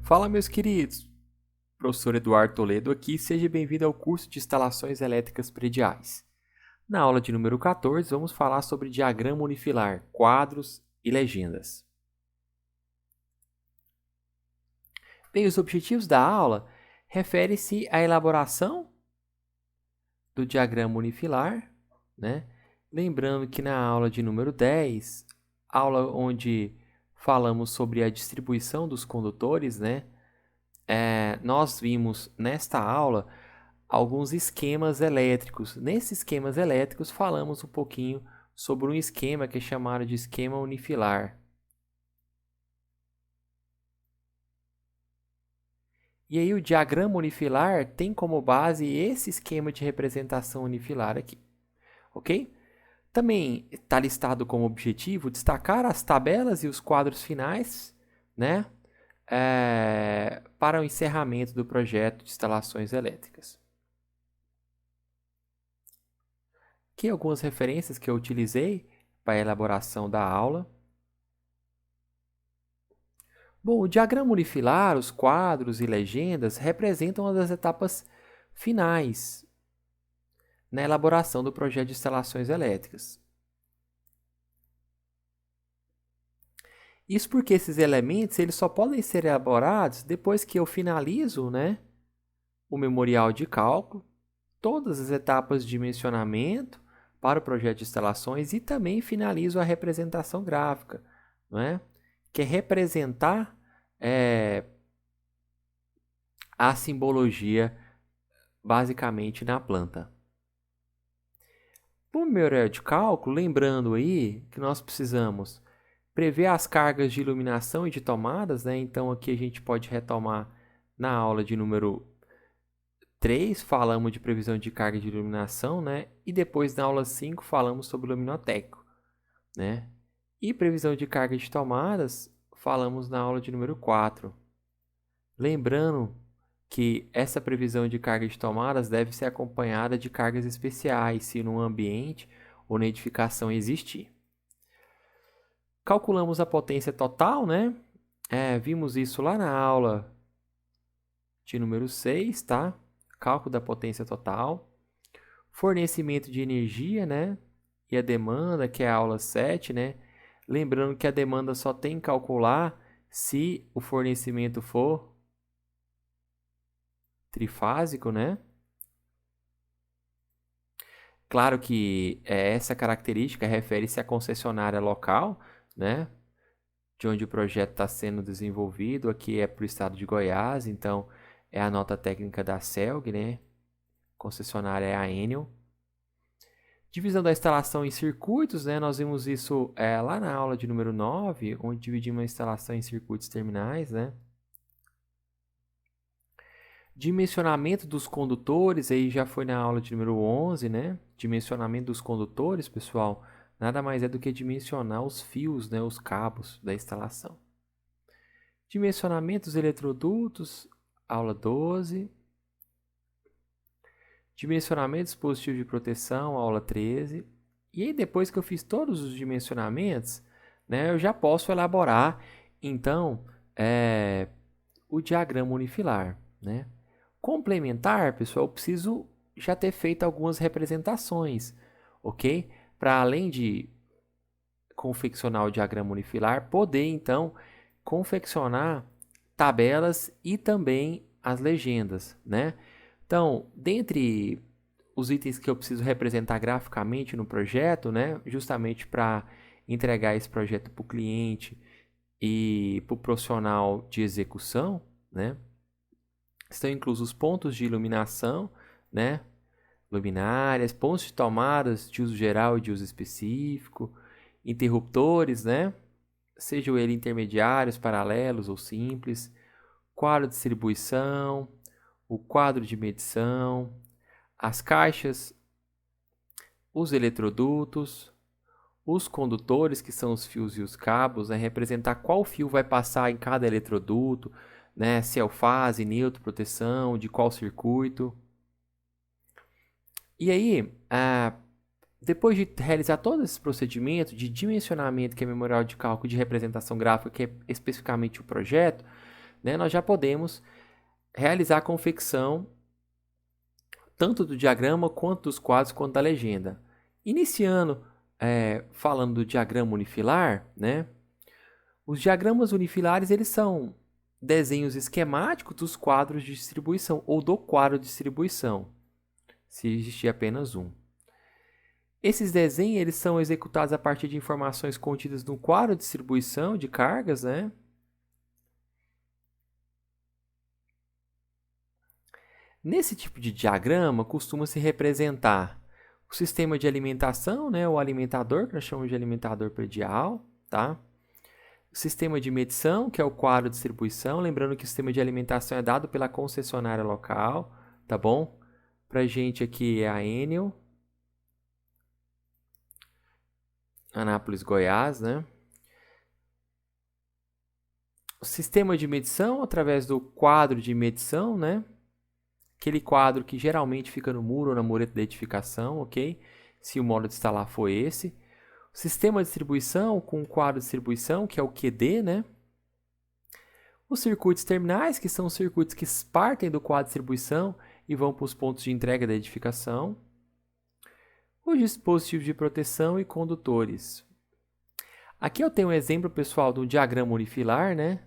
Fala, meus queridos! Professor Eduardo Toledo aqui, seja bem-vindo ao curso de Instalações Elétricas Prediais. Na aula de número 14, vamos falar sobre diagrama unifilar, quadros e legendas. Bem, os objetivos da aula referem-se à elaboração do diagrama unifilar, né? Lembrando que na aula de número 10, aula onde falamos sobre a distribuição dos condutores, né? Nós vimos nesta aula alguns esquemas elétricos. Nesses esquemas elétricos, falamos um pouquinho sobre um esquema que é chamado de esquema unifilar. E aí o diagrama unifilar tem como base esse esquema de representação unifilar aqui, ok? Também está listado como objetivo destacar as tabelas e os quadros finais, né? Para o encerramento do projeto de instalações elétricas. Aqui algumas referências que eu utilizei para a elaboração da aula. Bom, o diagrama unifilar, os quadros e legendas representam uma das etapas finais na elaboração do projeto de instalações elétricas. Isso porque esses elementos eles só podem ser elaborados depois que eu finalizo, né, o memorial de cálculo, todas as etapas de dimensionamento para o projeto de instalações e também finalizo a representação gráfica, não é? Que é representar a simbologia basicamente na planta. Para o memorial de cálculo, lembrando aí que nós precisamos prever as cargas de iluminação e de tomadas, né? Então aqui a gente pode retomar na aula de número 3, falamos de previsão de carga de iluminação, né? E depois na aula 5 falamos sobre luminotécnico, né? E previsão de carga de tomadas, falamos na aula de número 4. Lembrando que essa previsão de carga de tomadas deve ser acompanhada de cargas especiais, se no ambiente ou na edificação existir. Calculamos a potência total, né? Vimos isso lá na aula de número 6, tá? Cálculo da potência total. Fornecimento de energia, né? E a demanda, que é a aula 7, né? Lembrando que a demanda só tem que calcular se o fornecimento for trifásico, né? Claro que essa característica refere-se à concessionária local, né? De onde o projeto está sendo desenvolvido. Aqui é para o estado de Goiás, então é a nota técnica da CELG, né? Concessionária é a Enel. Divisão da instalação em circuitos, né? Nós vimos isso lá na aula de número 9, onde dividimos a instalação em circuitos terminais, né? Dimensionamento dos condutores, aí já foi na aula de número 11, né? Dimensionamento dos condutores, pessoal, nada mais é do que dimensionar os fios, né? Os cabos da instalação. Dimensionamento dos eletrodutos, aula 12. Dimensionamento do dispositivo de proteção, aula 13. E aí, depois que eu fiz todos os dimensionamentos, né, eu já posso elaborar, então, o diagrama unifilar, né? Complementar, pessoal, eu preciso já ter feito algumas representações, ok? Para além de confeccionar o diagrama unifilar, poder, então, confeccionar tabelas e também as legendas, né? Então, dentre os itens que eu preciso representar graficamente no projeto, né, justamente para entregar esse projeto para o cliente e para o profissional de execução, né, estão inclusos pontos de iluminação, né, luminárias, pontos de tomadas de uso geral e de uso específico, interruptores, né, sejam eles intermediários, paralelos ou simples, quadro de distribuição, o quadro de medição, as caixas, os eletrodutos, os condutores, que são os fios e os cabos, né, representar qual fio vai passar em cada eletroduto, né, se é o fase, neutro, proteção, de qual circuito. E aí, depois de realizar todo esse procedimento de dimensionamento, que é memorial de cálculo de representação gráfica, que é especificamente o projeto, né, nós já podemos realizar a confecção tanto do diagrama quanto dos quadros quanto da legenda. Iniciando falando do diagrama unifilar, né? Os diagramas unifilares eles são desenhos esquemáticos dos quadros de distribuição ou do quadro de distribuição, se existir apenas um. Esses desenhos eles são executados a partir de informações contidas no quadro de distribuição de cargas, né? Nesse tipo de diagrama, costuma-se representar o sistema de alimentação, né, o alimentador, que nós chamamos de alimentador predial, tá? O sistema de medição, que é o quadro de distribuição, lembrando que o sistema de alimentação é dado pela concessionária local, tá bom? Pra gente aqui é a Enel, Anápolis, Goiás, né? O sistema de medição, através do quadro de medição, né? Aquele quadro que geralmente fica no muro ou na mureta da edificação, ok? Se o modo de instalar for esse. O sistema de distribuição com o quadro de distribuição, que é o QD, né? Os circuitos terminais, que são os circuitos que partem do quadro de distribuição e vão para os pontos de entrega da edificação. Os dispositivos de proteção e condutores. Aqui eu tenho um exemplo, pessoal, do diagrama unifilar, né?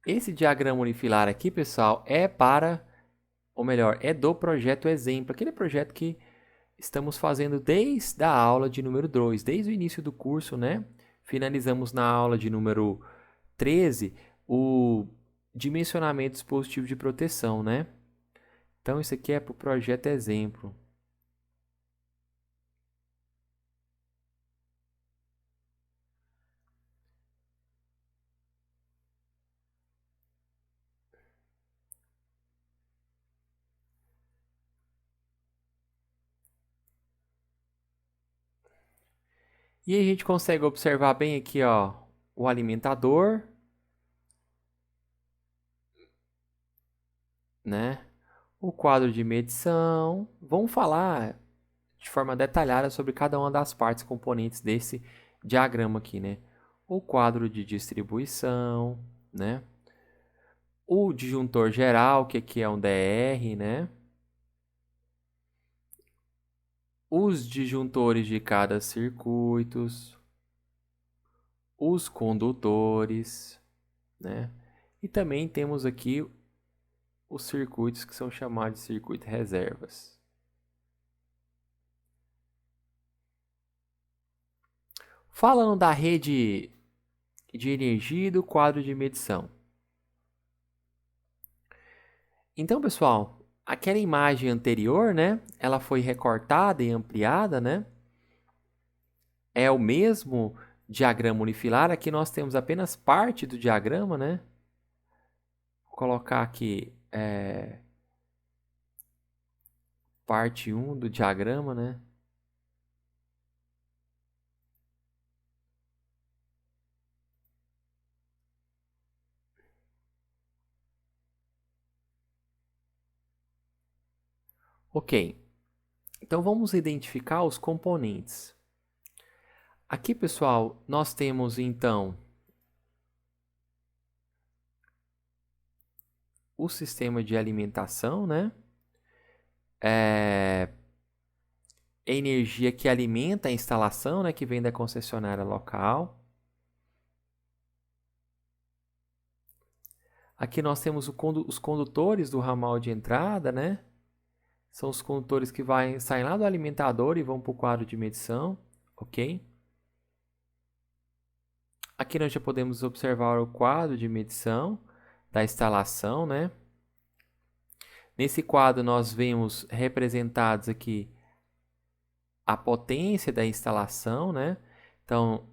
Esse diagrama unifilar aqui, pessoal, é do projeto Exemplo, aquele projeto que estamos fazendo desde a aula de número 2, desde o início do curso, né? Finalizamos na aula de número 13 o dimensionamento dispositivo de proteção, né? Então, isso aqui é para o projeto Exemplo. E a gente consegue observar bem aqui, ó, o alimentador, né? O quadro de medição. Vamos falar de forma detalhada sobre cada uma das partes componentes desse diagrama aqui, né? O quadro de distribuição, né? O disjuntor geral, que aqui é um DR, né? Os disjuntores de cada circuito, os condutores, né? E também temos aqui os circuitos que são chamados de circuito reservas. Falando da rede de energia e do quadro de medição. Então, pessoal, aquela imagem anterior, né? Ela foi recortada e ampliada, né? É o mesmo diagrama unifilar. Aqui nós temos apenas parte do diagrama, né? Vou colocar aqui parte 1 do diagrama, né? Ok, então vamos identificar os componentes. Aqui, pessoal, nós temos então o sistema de alimentação, né? Energia que alimenta a instalação, né? Que vem da concessionária local. Aqui nós temos os condutores do ramal de entrada, né? São os condutores que saem lá do alimentador e vão para o quadro de medição, ok? Aqui nós já podemos observar o quadro de medição da instalação, né? Nesse quadro nós vemos representados aqui a potência da instalação, né? Então,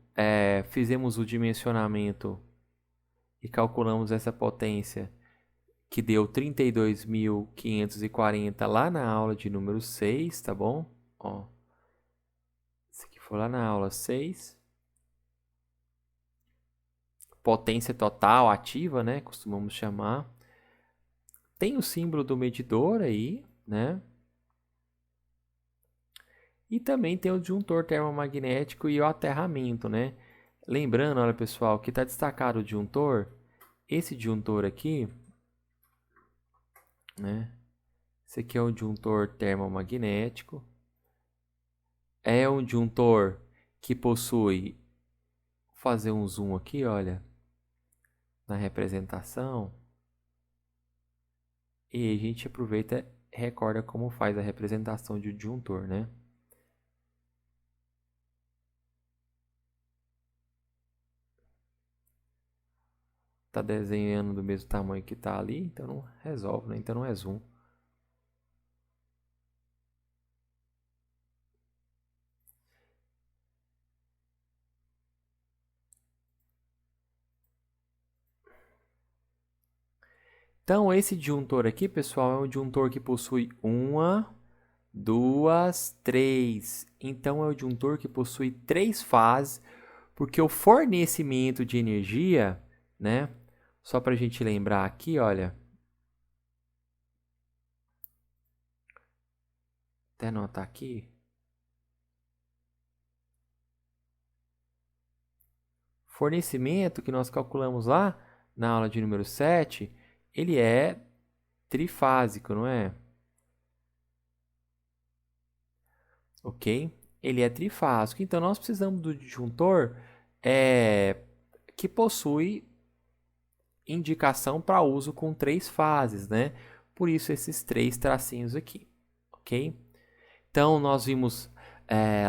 fizemos o dimensionamento e calculamos essa potência que deu 32.540 lá na aula de número 6, tá bom? Ó, isso aqui foi lá na aula 6. Potência total ativa, né? Costumamos chamar. Tem o símbolo do medidor aí, né? E também tem o disjuntor termomagnético e o aterramento, né? Lembrando, olha pessoal, que está destacado o disjuntor, esse disjuntor aqui, né? Esse aqui é o disjuntor termomagnético. É um disjuntor que possui, vou fazer um zoom aqui, olha, na representação. E a gente aproveita e recorda como faz a representação de disjuntor, né? Tá desenhando do mesmo tamanho que tá ali, então não resolve, né? Então não é zoom. Então esse disjuntor aqui, pessoal, é um disjuntor que possui uma, duas, três. Então é o disjuntor que possui três fases, porque o fornecimento de energia, né? Só para a gente lembrar aqui, olha. Até anotar aqui. Fornecimento que nós calculamos lá na aula de número 7, ele é trifásico, não é? Ok? Ele é trifásico. Então, nós precisamos do disjuntor que possui indicação para uso com três fases, né? Por isso, esses três tracinhos aqui, ok? Então, nós vimos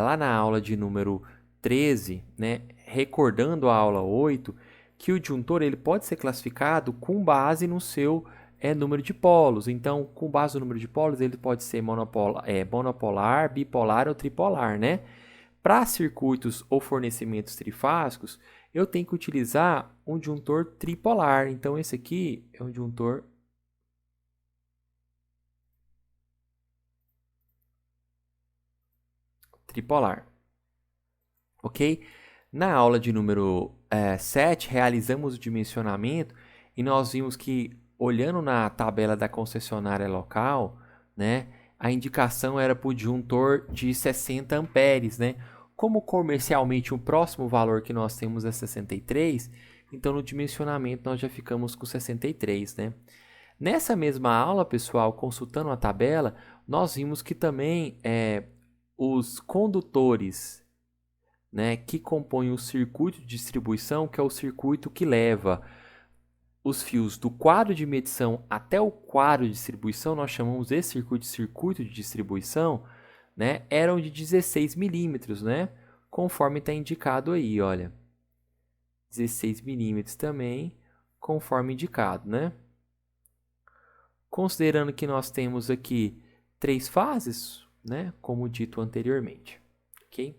lá na aula de número 13, né? Recordando a aula 8, que o disjuntor ele pode ser classificado com base no seu número de polos. Então, com base no número de polos, ele pode ser monopolar, bipolar ou tripolar, né? Para circuitos ou fornecimentos trifásicos, eu tenho que utilizar um disjuntor tripolar. Então, esse aqui é um disjuntor tripolar, ok? Na aula de número 7, realizamos o dimensionamento e nós vimos que, olhando na tabela da concessionária local, né, a indicação era para o disjuntor de 60 amperes, né? Como comercialmente o próximo valor que nós temos é 63, então no dimensionamento nós já ficamos com 63, né? Nessa mesma aula, pessoal, consultando a tabela, nós vimos que também os condutores, né, que compõem o circuito de distribuição, que é o circuito que leva os fios do quadro de medição até o quadro de distribuição, nós chamamos esse circuito de distribuição, né, eram de 16 milímetros, né, conforme está indicado aí, olha. 16 milímetros também, conforme indicado, né? Considerando que nós temos aqui três fases, né, como dito anteriormente, ok?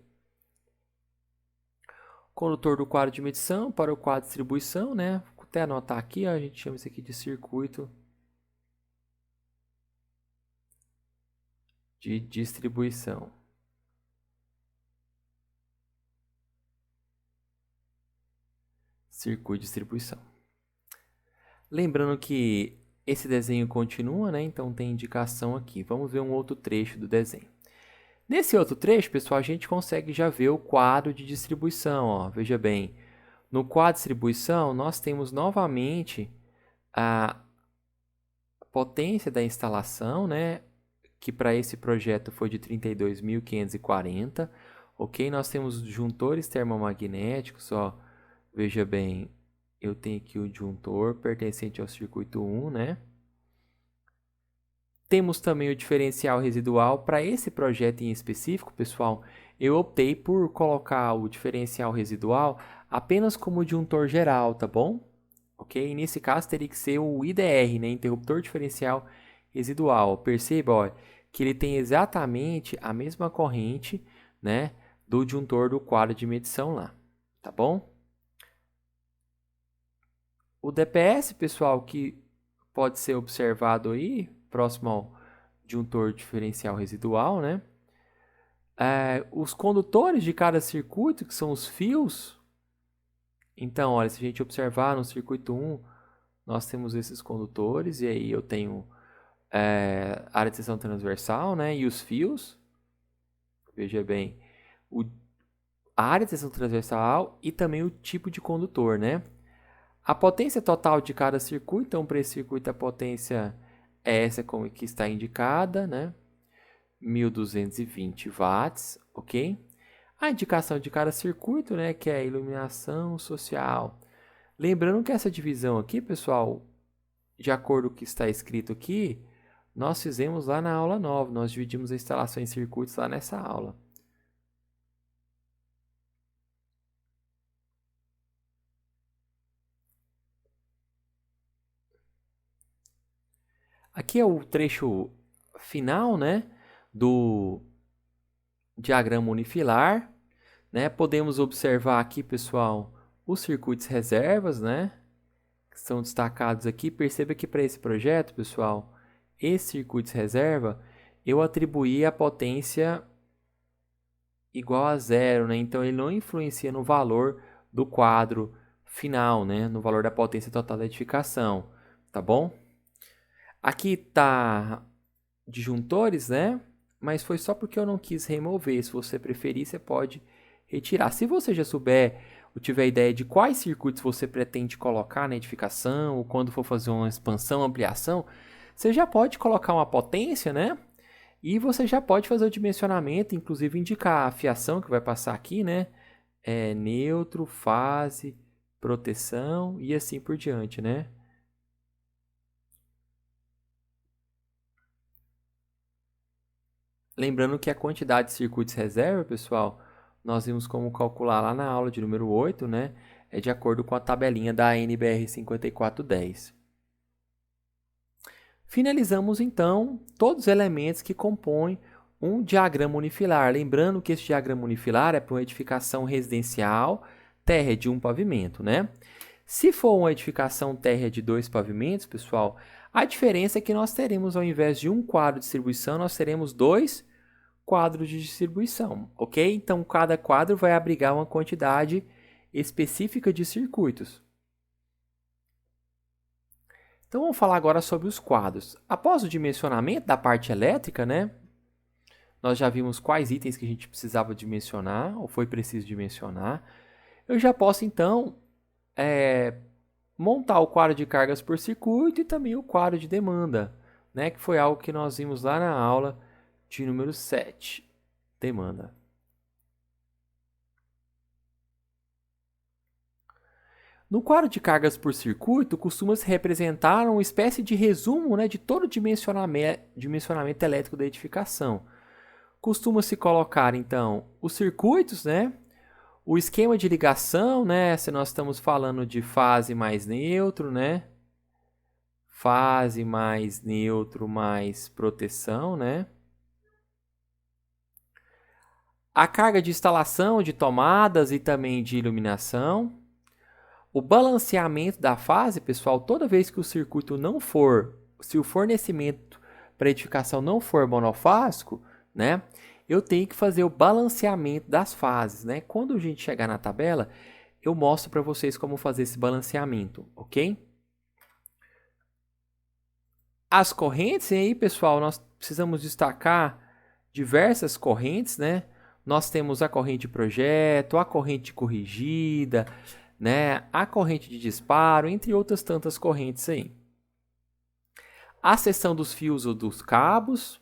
Condutor do quadro de medição para o quadro de distribuição, né? Vou até anotar aqui, ó, a gente chama isso aqui de circuito de distribuição. Circuito de distribuição. Lembrando que esse desenho continua, né? Então tem indicação aqui. Vamos ver um outro trecho do desenho. Nesse outro trecho, pessoal, a gente consegue já ver o quadro de distribuição, ó. Veja bem, no quadro de distribuição, nós temos novamente a potência da instalação, né, que para esse projeto foi de 32.540, ok? Nós temos disjuntores termomagnéticos, ó, veja bem, eu tenho aqui o disjuntor pertencente ao circuito 1, né? Temos também o diferencial residual. Para esse projeto em específico, pessoal, eu optei por colocar o diferencial residual apenas como disjuntor geral, tá bom? Ok? E nesse caso teria que ser o IDR, né? Interruptor diferencial residual. Perceba, ó, que ele tem exatamente a mesma corrente, né, do disjuntor do quadro de medição lá, tá bom? O DPS, pessoal, que pode ser observado aí, próximo ao disjuntor diferencial residual, né? Os condutores de cada circuito, que são os fios. Então, olha, se a gente observar no circuito 1, nós temos esses condutores, e aí eu tenho área de seção transversal, né? E os fios. veja bem, a área de tensão transversal e também o tipo de condutor, né? A potência total de cada circuito, então para esse circuito a potência é essa como que está indicada, né? 1220 watts, ok? A indicação de cada circuito, né, que é a iluminação social. Lembrando que essa divisão aqui, pessoal, de acordo com o que está escrito aqui, nós fizemos lá na aula 9, nós dividimos a instalação em circuitos lá nessa aula. Aqui é o trecho final, né, do diagrama unifilar, né? Podemos observar aqui, pessoal, os circuitos reservas, né, que são destacados aqui. Perceba que para esse projeto, pessoal, esses circuitos reserva, eu atribuí a potência igual a zero, né? Então ele não influencia no valor do quadro final, né? No valor da potência total da edificação, tá bom? Aqui tá disjuntores, né? Mas foi só porque eu não quis remover. Se você preferir, você pode retirar. Se você já souber ou tiver ideia de quais circuitos você pretende colocar na edificação, ou quando for fazer uma expansão, ampliação, você já pode colocar uma potência, né? E você já pode fazer o dimensionamento, inclusive indicar a fiação que vai passar aqui, né? Neutro, fase, proteção e assim por diante, né? Lembrando que a quantidade de circuitos reserva, pessoal, nós vimos como calcular lá na aula de número 8, né? É de acordo com a tabelinha da NBR 5410. Finalizamos, então, todos os elementos que compõem um diagrama unifilar. Lembrando que esse diagrama unifilar é para uma edificação residencial térrea de um pavimento, né? Se for uma edificação térrea de 2 pavimentos, pessoal, a diferença é que nós teremos, ao invés de um quadro de distribuição, nós teremos 2 quadros de distribuição, ok? Então, cada quadro vai abrigar uma quantidade específica de circuitos. Então, vamos falar agora sobre os quadros. Após o dimensionamento da parte elétrica, né? Nós já vimos quais itens que a gente precisava dimensionar, ou foi preciso dimensionar. Eu já posso, então, montar o quadro de cargas por circuito e também o quadro de demanda, né? Que foi algo que nós vimos lá na aula de número 7, demanda. No quadro de cargas por circuito, costuma-se representar uma espécie de resumo, né, de todo o dimensionamento elétrico da edificação. Costuma-se colocar, então, os circuitos, né, o esquema de ligação, né, se nós estamos falando de fase mais neutro, né, fase mais neutro mais proteção, né, a carga de instalação de tomadas e também de iluminação. O balanceamento da fase, pessoal, toda vez que o circuito não for, se o fornecimento para edificação não for monofásico, né, eu tenho que fazer o balanceamento das fases, né? Quando a gente chegar na tabela, eu mostro para vocês como fazer esse balanceamento, ok? As correntes, e aí, pessoal, nós precisamos destacar diversas correntes, né? Nós temos a corrente de projeto, a corrente corrigida, né? A corrente de disparo, entre outras tantas correntes aí. A seção dos fios ou dos cabos.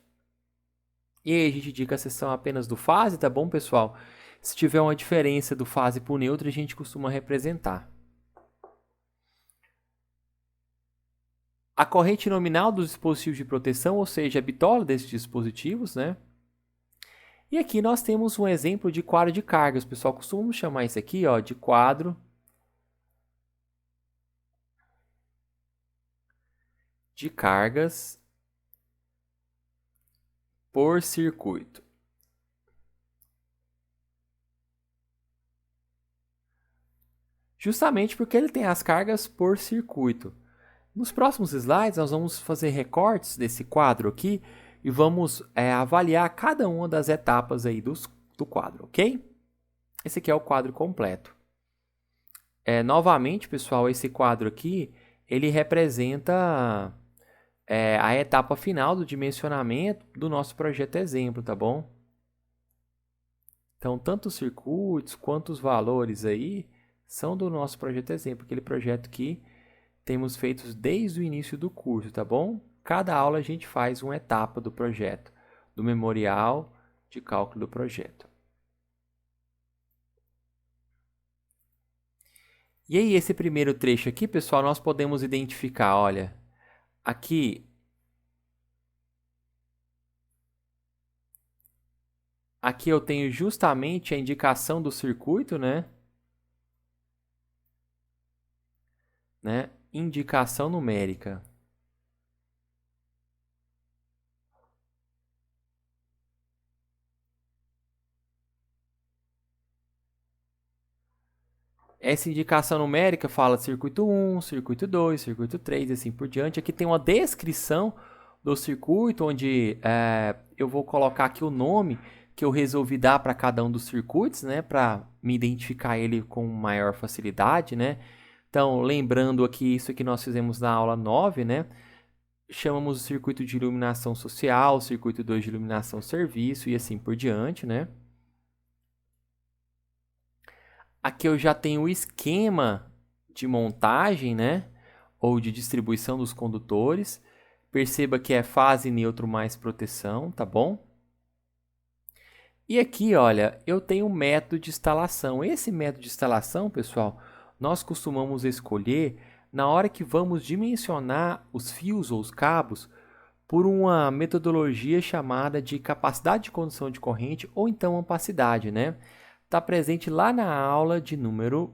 E aí a gente indica a seção apenas do fase, tá bom, pessoal? Se tiver uma diferença do fase para o neutro, a gente costuma representar. A corrente nominal dos dispositivos de proteção, ou seja, a bitola desses dispositivos, né? E aqui nós temos um exemplo de quadro de cargas. O pessoal costuma chamar isso aqui, ó, de quadro de cargas por circuito. Justamente porque ele tem as cargas por circuito. Nos próximos slides, nós vamos fazer recortes desse quadro aqui e vamos avaliar cada uma das etapas aí do quadro, ok? Esse aqui é o quadro completo. Novamente, pessoal, esse quadro aqui, ele representa a etapa final do dimensionamento do nosso projeto exemplo, tá bom? Então, tanto os circuitos quanto os valores aí são do nosso projeto exemplo, aquele projeto que temos feito desde o início do curso, tá bom? Cada aula a gente faz uma etapa do projeto, do memorial de cálculo do projeto. E aí, esse primeiro trecho aqui, pessoal, nós podemos identificar, olha, aqui eu tenho justamente a indicação do circuito, né? Indicação numérica. Essa indicação numérica fala circuito 1, circuito 2, circuito 3 e assim por diante. Aqui tem uma descrição do circuito, onde eu vou colocar aqui o nome que eu resolvi dar para cada um dos circuitos, né, para me identificar ele com maior facilidade, né. Então, lembrando aqui, isso que nós fizemos na aula 9, né, chamamos o circuito de iluminação social, o circuito 2 de iluminação serviço e assim por diante, né. Aqui eu já tenho o esquema de montagem, né, ou de distribuição dos condutores. Perceba que é fase, neutro mais proteção, tá bom? E aqui, olha, eu tenho um método de instalação. Esse método de instalação, pessoal, nós costumamos escolher na hora que vamos dimensionar os fios ou os cabos por uma metodologia chamada de capacidade de condução de corrente ou então ampacidade, né? Está presente lá na aula de número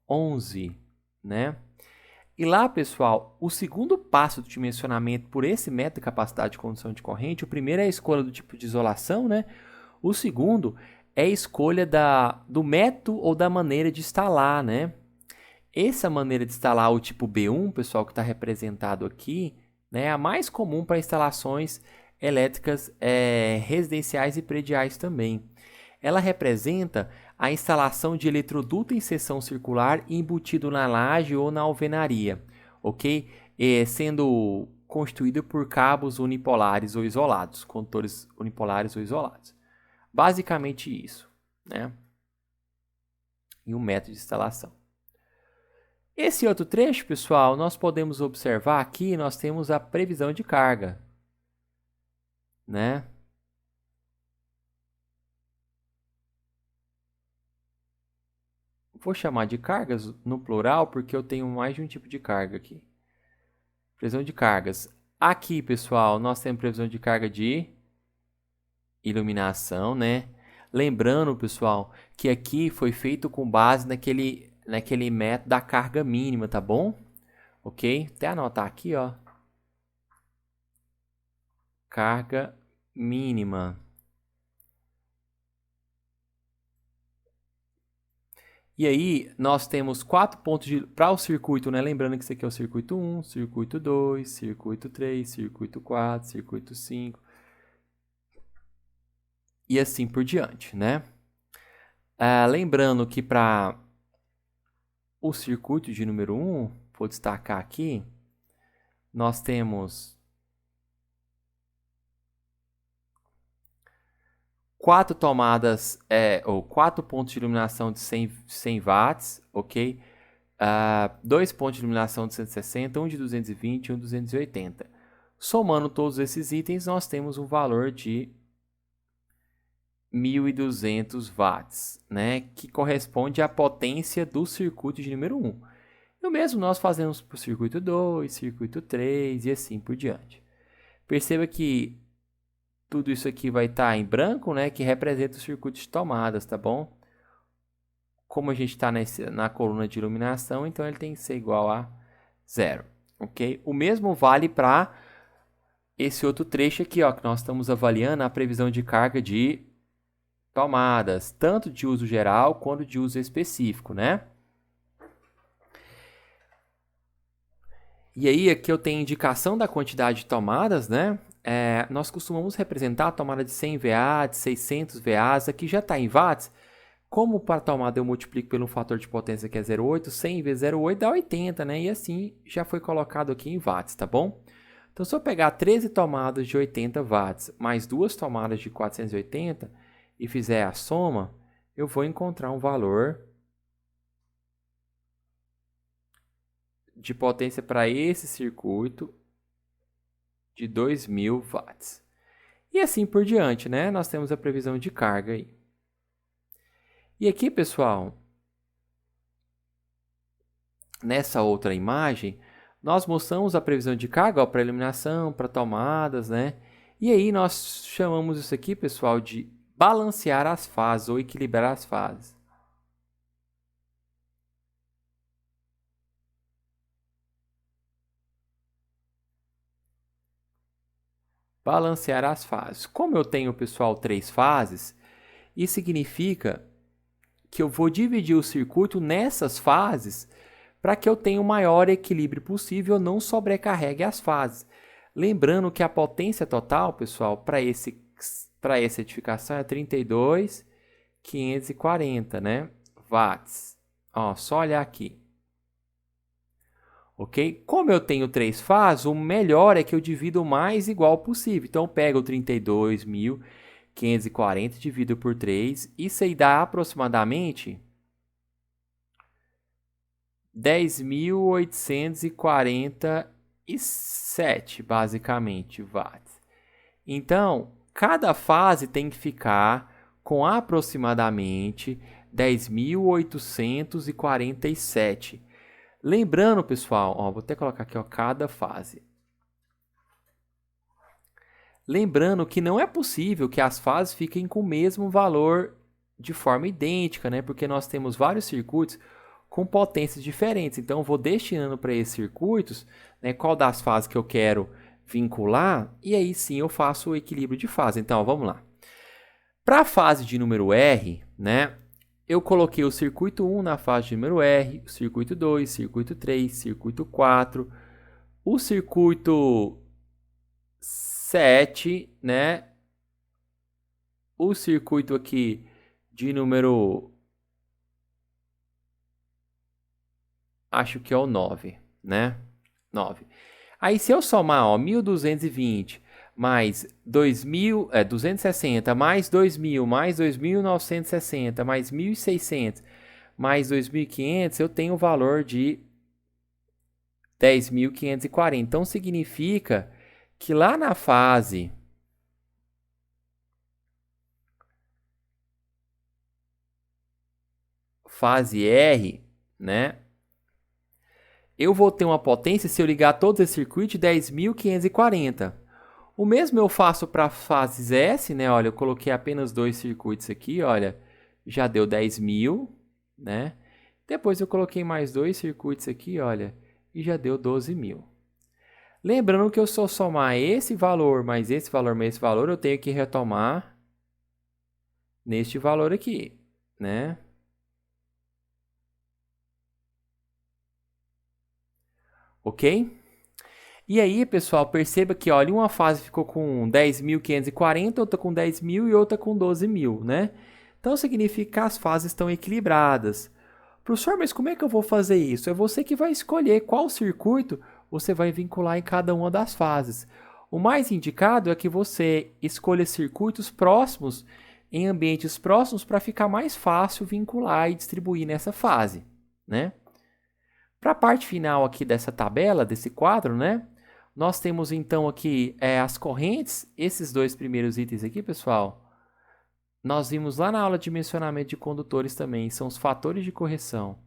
11, né? E lá, pessoal, o segundo passo do dimensionamento por esse método de capacidade de condução de corrente, o primeiro é a escolha do tipo de isolação, né? O segundo é a escolha do método ou da maneira de instalar, né? Essa maneira de instalar o tipo B1, pessoal, que está representado aqui, né, é a mais comum para instalações elétricas residenciais e prediais também. Ela representa a instalação de eletroduto em seção circular embutido na laje ou na alvenaria, ok? Sendo constituído por cabos unipolares ou isolados, condutores unipolares ou isolados. Basicamente isso, né? E o método de instalação. Esse outro trecho, pessoal, nós podemos observar aqui, nós temos a previsão de carga, né? Vou chamar de cargas no plural porque eu tenho mais de um tipo de carga aqui. Previsão de cargas. Aqui, pessoal, nós temos previsão de carga de iluminação, né? Lembrando, pessoal, que aqui foi feito com base naquele método da carga mínima, tá bom? Ok? Até anotar aqui, ó. Carga mínima. E aí, nós temos 4 pontos para o circuito, né? Lembrando que isso aqui é o circuito 1, circuito 2, circuito 3, circuito 4, circuito 5. E assim por diante, né? Lembrando que para o circuito de número 1, vou destacar aqui, nós temos 4 tomadas, ou 4 pontos de iluminação de 100 watts, ok? 2 pontos de iluminação de 160, um de 220 e um de 280. Somando todos esses itens, nós temos um valor de 1.200 watts, né? Que corresponde à potência do circuito de número 1. E o mesmo nós fazemos para o circuito 2, circuito 3 e assim por diante. Perceba que tudo isso aqui vai estar em branco, né? Que representa o circuito de tomadas, tá bom? Como a gente está na coluna de iluminação, então ele tem que ser igual a 0, ok? O mesmo vale para esse outro trecho aqui, ó, que nós estamos avaliando a previsão de carga de tomadas, tanto de uso geral quanto de uso específico, né? E aí, aqui eu tenho indicação da quantidade de tomadas, né? Nós costumamos representar a tomada de 100 VA, de 600 VA, aqui já está em watts. Como para a tomada eu multiplico pelo fator de potência que é 0,8, 100 vezes 0,8 dá 80, né? E assim já foi colocado aqui em watts, tá bom? Então, se eu pegar 13 tomadas de 80 watts mais 2 tomadas de 480, e fizer a soma, eu vou encontrar um valor de potência para esse circuito de 2.000 watts. E assim por diante, né? Nós temos a previsão de carga aí. E aqui, pessoal, nessa outra imagem, nós mostramos a previsão de carga para iluminação, para tomadas, né? E aí nós chamamos isso aqui, pessoal, de balancear as fases ou equilibrar as fases. Balancear as fases. Como eu tenho, pessoal, 3 fases, isso significa que eu vou dividir o circuito nessas fases para que eu tenha o maior equilíbrio possível, não sobrecarregue as fases. Lembrando que a potência total, pessoal, para essa edificação é 32.540, né? Watts. Ó, só olhar aqui. Ok? Como eu tenho 3 fases, o melhor é que eu divido o mais igual possível. Então, eu pego 32.540, divido por 3. Isso aí dá aproximadamente 10.847, basicamente, watts. Então, cada fase tem que ficar com aproximadamente 10.847. Lembrando, pessoal, ó, vou até colocar aqui, ó, cada fase. Lembrando que não é possível que as fases fiquem com o mesmo valor de forma idêntica, né? Porque nós temos vários circuitos com potências diferentes. Então, eu vou destinando para esses circuitos, né, qual das fases que eu quero vincular, e aí sim eu faço o equilíbrio de fase. Então, ó, vamos lá. Para a fase de número R, né, eu coloquei o circuito 1 na fase de número R, o circuito 2, circuito 3, circuito 4, o circuito 7, né, o circuito aqui de número, acho que é o 9, né, 9. Aí se eu somar, ó, 1.220 mais 260 mais 2.000 mais 2.960 mais 1.600 mais 2.500, eu tenho o valor de 10.540. Então, significa que lá na fase R, né, eu vou ter uma potência, se eu ligar todos esses circuitos, de 10.540. O mesmo eu faço para fases S, né? Olha, eu coloquei apenas 2 circuitos aqui, olha, já deu 10.000, né? Depois eu coloquei mais 2 circuitos aqui, olha, e já deu 12.000. Lembrando que eu só somar esse valor mais esse valor mais esse valor, eu tenho que retomar neste valor aqui, né? Ok? E aí, pessoal, perceba que, olha, uma fase ficou com 10.540, outra com 10.000 e outra com 12.000, né? Então, significa que as fases estão equilibradas. Professor, mas como é que eu vou fazer isso? É você que vai escolher qual circuito você vai vincular em cada uma das fases. O mais indicado é que você escolha circuitos próximos, em ambientes próximos, para ficar mais fácil vincular e distribuir nessa fase, né? Para a parte final aqui dessa tabela, desse quadro, né? Nós temos então aqui as correntes, esses dois primeiros itens aqui, pessoal. Nós vimos lá na aula de dimensionamento de condutores também, são os fatores de correção.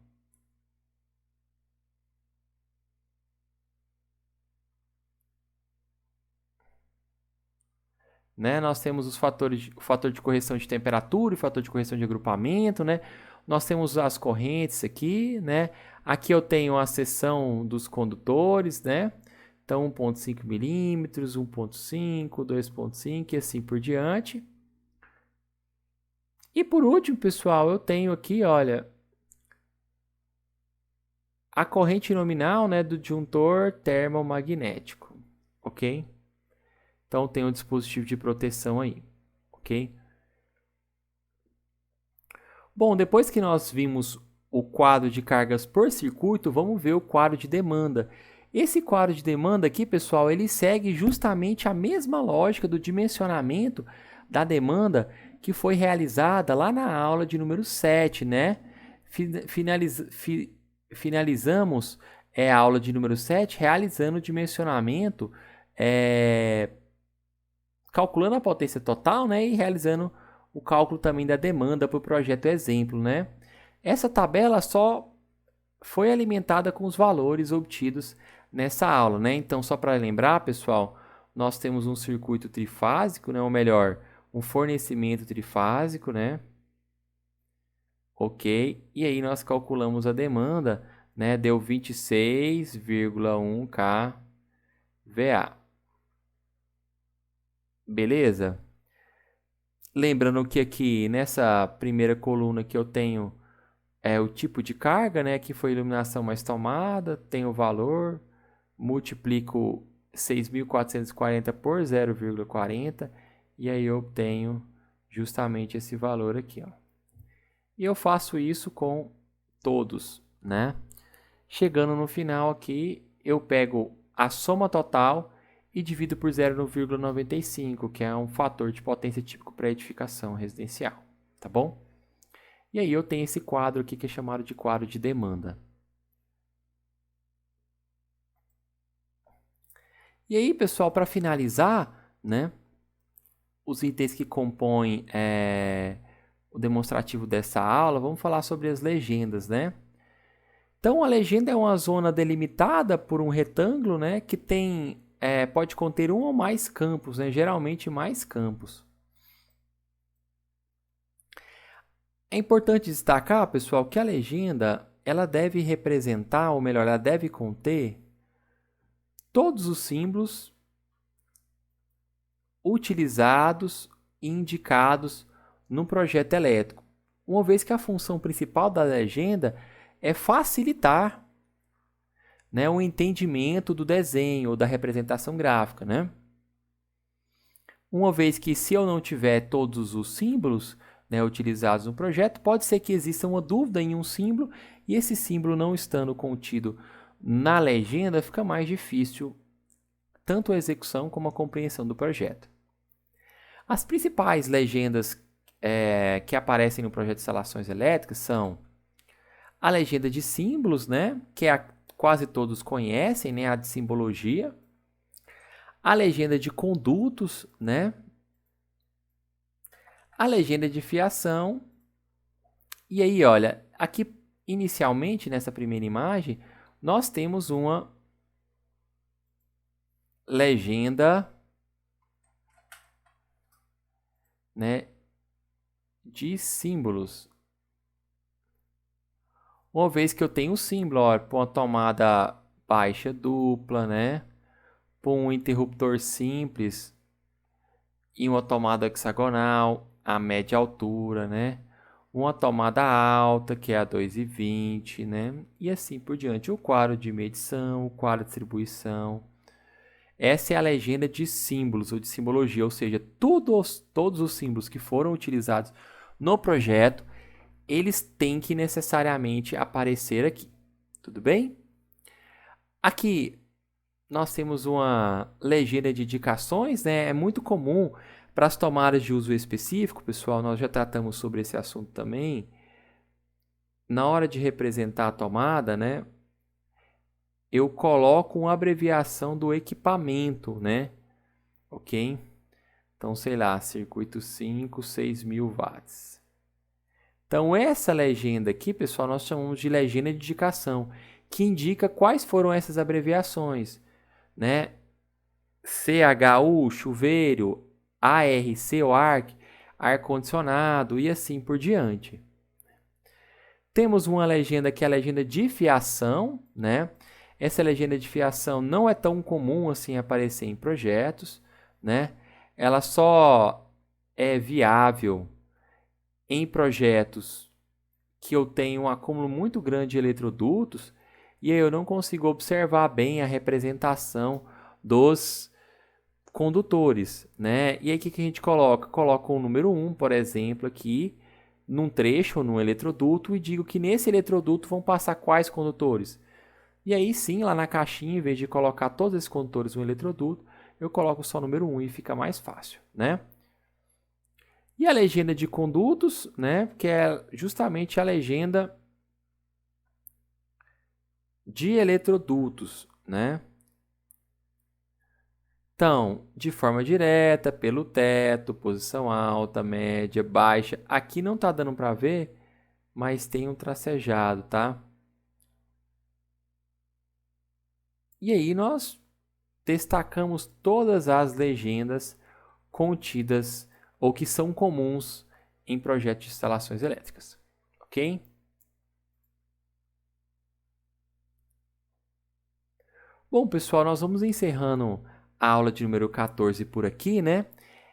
Né? Nós temos os fatores, o fator de correção de temperatura e o fator de correção de agrupamento, né? Nós temos as correntes aqui, né? Aqui eu tenho a seção dos condutores, né? Então, 1,5 milímetros, 1,5, 2,5 e assim por diante. E por último, pessoal, eu tenho aqui, olha, a corrente nominal, né, do disjuntor termomagnético, ok? Então, tem um dispositivo de proteção aí, ok? Bom, depois que nós vimos o quadro de cargas por circuito, vamos ver o quadro de demanda. Esse quadro de demanda aqui, pessoal, ele segue justamente a mesma lógica do dimensionamento da demanda que foi realizada lá na aula de número 7, né? Finalizamos a aula de número 7 realizando o dimensionamento, calculando a potência total, né? E realizando o cálculo também da demanda para o projeto exemplo, né? Essa tabela só foi alimentada com os valores obtidos nessa aula, né? Então, só para lembrar, pessoal, nós temos um circuito trifásico, né? Ou melhor, um fornecimento trifásico, né? Ok, e aí nós calculamos a demanda, né? Deu 26,1 kVA. Beleza? Lembrando que aqui nessa primeira coluna que eu tenho o tipo de carga, né? Que foi iluminação mais tomada, tem o valor, multiplico 6.440 por 0,40 e aí eu obtenho justamente esse valor aqui, ó. E eu faço isso com todos, né? Chegando no final aqui, eu pego a soma total e divido por 0,95, que é um fator de potência típico para edificação residencial, tá bom? E aí eu tenho esse quadro aqui que é chamado de quadro de demanda. E aí, pessoal, para finalizar, né, os itens que compõem o demonstrativo dessa aula, vamos falar sobre as legendas, né? Então, a legenda é uma zona delimitada por um retângulo, né, que pode conter um ou mais campos, né, geralmente mais campos. É importante destacar, pessoal, que a legenda ela deve representar, ou melhor, ela deve conter todos os símbolos utilizados e indicados no projeto elétrico, uma vez que a função principal da legenda é facilitar, né, o entendimento do desenho ou da representação gráfica, né? Uma vez que se eu não tiver todos os símbolos, né, utilizados no projeto, pode ser que exista uma dúvida em um símbolo e esse símbolo não estando contido na legenda fica mais difícil tanto a execução como a compreensão do projeto. As principais legendas que aparecem no projeto de instalações elétricas são a legenda de símbolos, né, que quase todos conhecem, né, a de simbologia. A legenda de condutos, né, a legenda de fiação. E aí, olha, aqui inicialmente nessa primeira imagem, nós temos uma legenda, né, de símbolos. Uma vez que eu tenho um símbolo, ó, para uma tomada baixa dupla, né, para um interruptor simples e uma tomada hexagonal, a média altura, né, uma tomada alta, que é a 2,20, né, e assim por diante. O quadro de medição, o quadro de distribuição. Essa é a legenda de símbolos ou de simbologia, ou seja, todos os símbolos que foram utilizados no projeto, eles têm que necessariamente aparecer aqui, tudo bem? Aqui nós temos uma legenda de indicações, né? É muito comum para as tomadas de uso específico, pessoal, nós já tratamos sobre esse assunto também. Na hora de representar a tomada, né, eu coloco uma abreviação do equipamento, né? Ok? Então, sei lá, circuito 5, 6.000 watts. Então, essa legenda aqui, pessoal, nós chamamos de legenda de indicação, que indica quais foram essas abreviações, né? CHU, chuveiro, ARC, o ARC, ar-condicionado e assim por diante. Temos uma legenda que é a legenda de fiação, né? Essa legenda de fiação não é tão comum assim aparecer em projetos, né? Ela só é viável em projetos que eu tenho um acúmulo muito grande de eletrodutos e aí eu não consigo observar bem a representação dos condutores, né? E aí o que a gente coloca? Coloca o número 1, por exemplo, aqui num trecho, num eletroduto e digo que nesse eletroduto vão passar quais condutores? E aí sim, lá na caixinha, em vez de colocar todos esses condutores no eletroduto, eu coloco só o número 1 e fica mais fácil, né? E a legenda de condutos, né, que é justamente a legenda de eletrodutos, né? Então, de forma direta, pelo teto, posição alta, média, baixa. Aqui não está dando para ver, mas tem um tracejado, tá? E aí nós destacamos todas as legendas contidas ou que são comuns em projetos de instalações elétricas, ok? Bom, pessoal, nós vamos encerrando a aula de número 14 por aqui, né?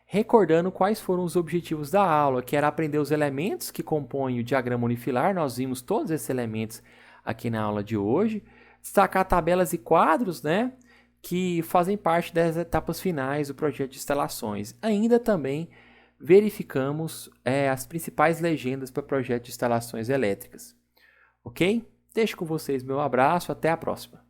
Recordando quais foram os objetivos da aula, que era aprender os elementos que compõem o diagrama unifilar. Nós vimos todos esses elementos aqui na aula de hoje. Destacar tabelas e quadros, né? Que fazem parte das etapas finais do projeto de instalações. Ainda também verificamos as principais legendas para o projeto de instalações elétricas. Ok? Deixo com vocês meu abraço. Até a próxima.